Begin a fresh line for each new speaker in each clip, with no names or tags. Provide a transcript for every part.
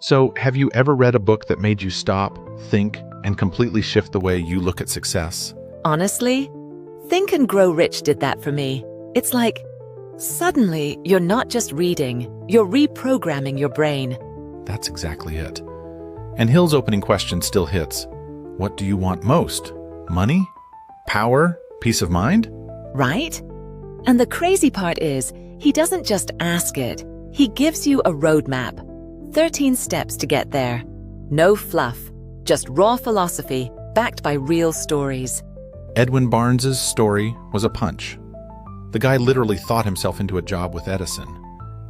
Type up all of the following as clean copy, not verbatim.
So, have you ever read a book that made you stop, think, and completely shift the way you look at success?
Honestly, Think and Grow Rich did that for me. It's like, suddenly, you're not just reading, you're reprogramming your brain.
That's exactly it. And Hill's opening question still hits. What do you want most? Money? Power? Peace of mind?
Right? And the crazy part is, he doesn't just ask it. He gives you a roadmap. 13 steps to get there. No fluff, just raw philosophy backed by real stories.
Edwin Barnes's story was a punch. The guy literally thought himself into a job with Edison.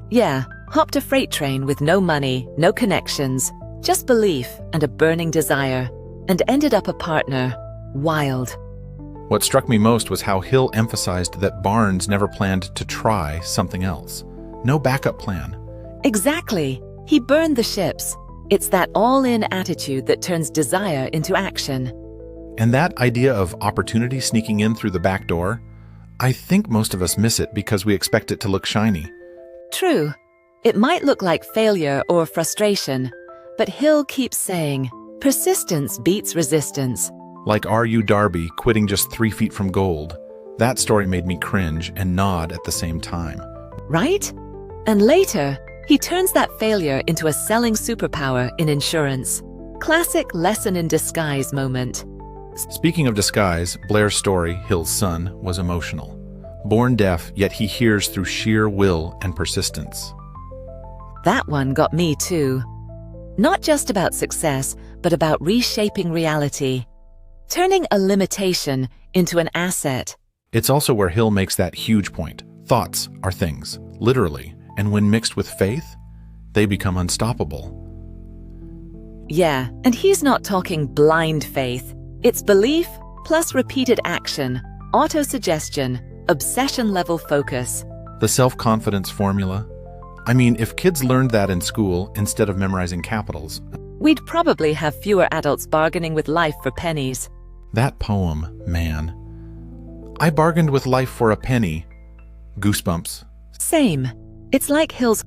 Yeah, hopped a freight train with no money, no connections, just belief and a burning desire, and ended up a partner. Wild.
What struck me most was how Hill emphasized that Barnes never planned to try something else. No backup plan.
Exactly. He burned the ships. It's that all-in attitude that turns desire into action.
And that idea of opportunity sneaking in through the back door, I think most of us miss it because we expect it to look shiny.
True. It might look like failure or frustration, but Hill keeps saying, persistence beats resistance.
Like R.U. Darby quitting just 3 feet from gold. That story made me cringe and nod at the same time.
Right? And later, he turns that failure into a selling superpower in insurance. Classic lesson in disguise moment.
Speaking of disguise, Blair's story, Hill's son, was emotional. Born deaf, yet he hears through sheer will and persistence.
That one got me too. Not just about success, but about reshaping reality. Turning a limitation into an asset.
It's also where Hill makes that huge point. Thoughts are things, literally, and when mixed with faith, they become unstoppable.
Yeah, and he's not talking blind faith. It's belief plus repeated action, autosuggestion, obsession-level focus.
The self-confidence formula. I mean, if kids learned that in school instead of memorizing capitals,
we'd probably have fewer adults bargaining with life for pennies.
That poem, man. I bargained with life for a penny. Goosebumps.
Same. It's like Hill's